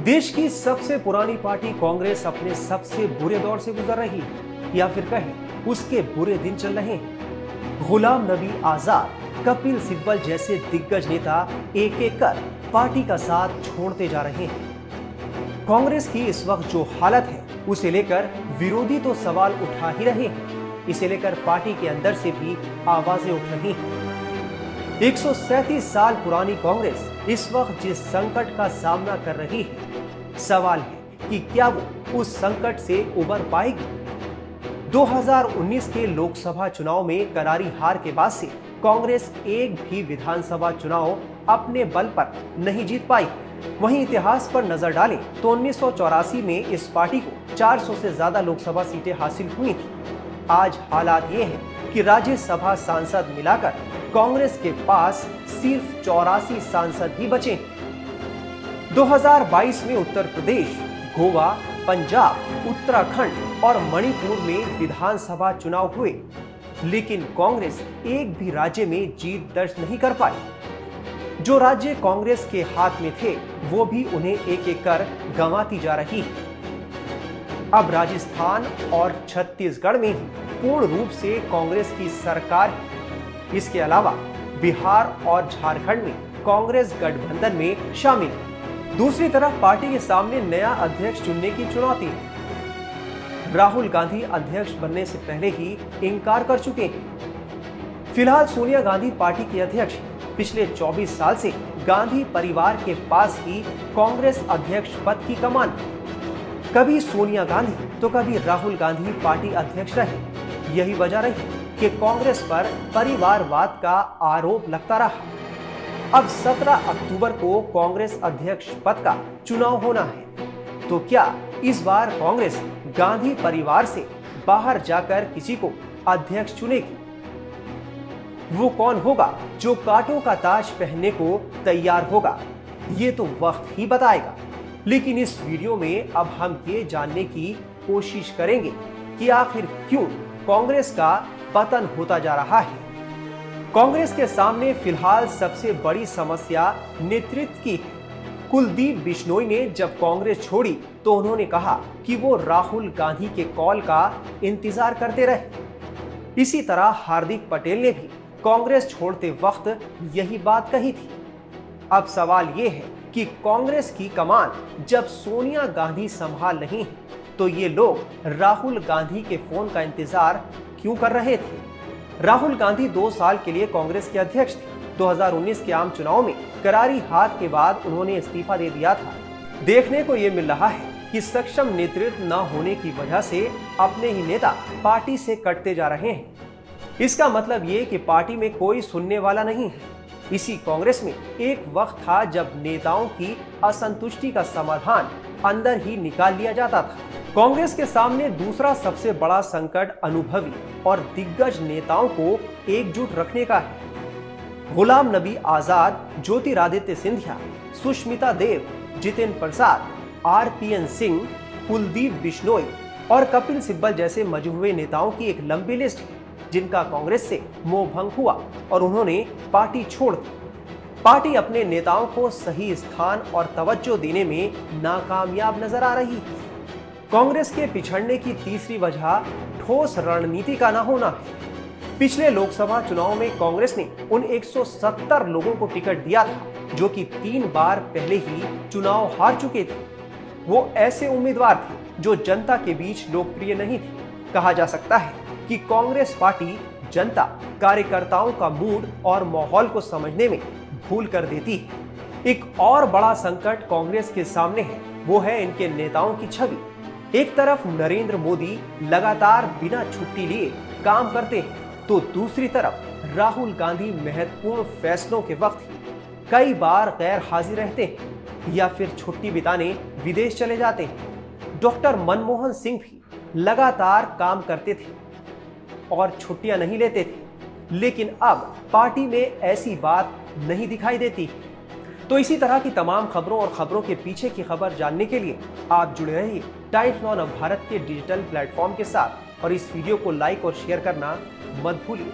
देश की सबसे पुरानी पार्टी कांग्रेस अपने सबसे बुरे दौर से गुजर रही है, या फिर कहें उसके बुरे दिन चल रहे हैं। गुलाम नबी आजाद, कपिल सिब्बल जैसे दिग्गज नेता एक एक कर पार्टी का साथ छोड़ते जा रहे हैं। कांग्रेस की इस वक्त जो हालत है उसे लेकर विरोधी तो सवाल उठा ही रहे हैं। इसे लेकर पार्टी के अंदर से भी आवाजें उठ रही हैं। 137 साल पुरानी कांग्रेस इस वक्त जिस संकट का सामना कर रही है, सवाल है कि क्या वो उस संकट से उबर पाएगी। 2019 के लोकसभा चुनाव में करारी हार के बाद से कांग्रेस एक भी विधानसभा चुनाव अपने बल पर नहीं जीत पाई। वहीं इतिहास पर नजर डालें तो 1984 में इस पार्टी को 400 से ज्यादा लोकसभा सीटें हासिल हुई थी। आज हालात ये हैं कि राज्यसभा सांसद मिलाकर कांग्रेस के पास सिर्फ 84 सांसद ही बचे। 2022 में उत्तर प्रदेश, गोवा, पंजाब, उत्तराखंड और मणिपुर में विधानसभा चुनाव हुए, लेकिन कांग्रेस एक भी राज्य में जीत दर्ज नहीं कर पाई। जो राज्य कांग्रेस के हाथ में थे वो भी उन्हें एक एक कर गंवाती जा रही है। अब राजस्थान और छत्तीसगढ़ में ही पूर्ण रूप से कांग्रेस की सरकार है। इसके अलावा बिहार और झारखंड में कांग्रेस गठबंधन में शामिल है। दूसरी तरफ पार्टी के सामने नया अध्यक्ष चुनने की चुनौती है। राहुल गांधी अध्यक्ष बनने से पहले ही इनकार कर चुके हैं। फिलहाल सोनिया गांधी पार्टी की अध्यक्ष हैं। पिछले 24 साल से गांधी परिवार के पास ही कांग्रेस अध्यक्ष पद की कमान है। कभी सोनिया गांधी तो कभी राहुल गांधी पार्टी अध्यक्ष रहे। यही वजह रही कि कांग्रेस पर परिवारवाद का आरोप लगता रहा। अब 17 अक्टूबर को कांग्रेस अध्यक्ष पद का चुनाव होना है, तो क्या इस बार कांग्रेस गांधी परिवार से बाहर जाकर किसी को अध्यक्ष चुनेगी? वो कौन होगा जो कांटों का ताज पहनने को तैयार होगा, ये तो वक्त ही बताएगा। लेकिन इस वीडियो में अब हम ये जानने की कोशिश करेंगे कि आखिर क्यों कांग्रेस का पतन होता जा रहा है। कांग्रेस के सामने फिलहाल सबसे बड़ी समस्या नेतृत्व की है। कुलदीप बिश्नोई ने जब कांग्रेस छोड़ी तो उन्होंने कहा कि वो राहुल गांधी के कॉल का इंतजार करते रहे। इसी तरह हार्दिक पटेल ने भी कांग्रेस छोड़ते वक्त यही बात कही थी। अब सवाल ये है कि कांग्रेस की कमान जब सोनिया गांधी संभाल रही हैं, तो ये लोग राहुल गांधी के फोन का इंतजार क्यों कर रहे थे? राहुल गांधी 2 साल के लिए कांग्रेस के अध्यक्ष थे। 2019 के आम चुनाव में करारी हार के बाद उन्होंने इस्तीफा दे दिया था। देखने को ये मिल रहा है कि सक्षम नेतृत्व न होने की वजह से अपने ही नेता पार्टी से कटते जा रहे हैं। इसका मतलब ये कि पार्टी में कोई सुनने वाला नहीं है। इसी कांग्रेस में एक वक्त था जब नेताओं की असंतुष्टि का समाधान अंदर ही निकाल लिया जाता था। कांग्रेस के सामने दूसरा सबसे बड़ा संकट अनुभवी और दिग्गज नेताओं को एकजुट रखने का है। गुलाम नबी आजाद, ज्योतिरादित्य सिंधिया, सुष्मिता देव, जितेंद्र प्रसाद, आरपीएन सिंह, कुलदीप बिश्नोई और कपिल सिब्बल जैसे मजे हुए नेताओं की एक लंबी लिस्ट है, जिनका कांग्रेस से मोह भंग हुआ और उन्होंने पार्टी छोड़ दी। पार्टी अपने नेताओं को सही स्थान और तवज्जो देने में नाकामयाब नजर आ रही है। कांग्रेस के पिछड़ने की तीसरी वजह ठोस रणनीति का न होना है। पिछले लोकसभा चुनाव में कांग्रेस ने उन 170 लोगों को टिकट दिया था जो कि 3 बार पहले ही चुनाव हार चुके थे। वो ऐसे उम्मीदवार थे जो जनता के बीच लोकप्रिय नहीं थे। कहा जा सकता है कि कांग्रेस पार्टी जनता, कार्यकर्ताओं का मूड और माहौल को समझने में भूल कर देती है। एक और बड़ा संकट कांग्रेस के सामने है, वो है इनके नेताओं की छवि। एक तरफ नरेंद्र मोदी लगातार बिना छुट्टी लिए काम करते हैं, तो दूसरी तरफ राहुल गांधी महत्वपूर्ण फैसलों के वक्त ही कई बार गैर हाजिर रहते हैं या फिर छुट्टी बिताने विदेश चले जाते हैं। डॉक्टर मनमोहन सिंह भी लगातार काम करते थे और छुट्टियां नहीं लेते थे, लेकिन अब पार्टी में ऐसी बात नहीं दिखाई देती। तो इसी तरह की तमाम खबरों और खबरों के पीछे की खबर जानने के लिए आप जुड़े रहिए टाइम्स नाउ नव भारत के डिजिटल प्लेटफॉर्म के साथ और इस वीडियो को लाइक और शेयर करना मत भूलिए।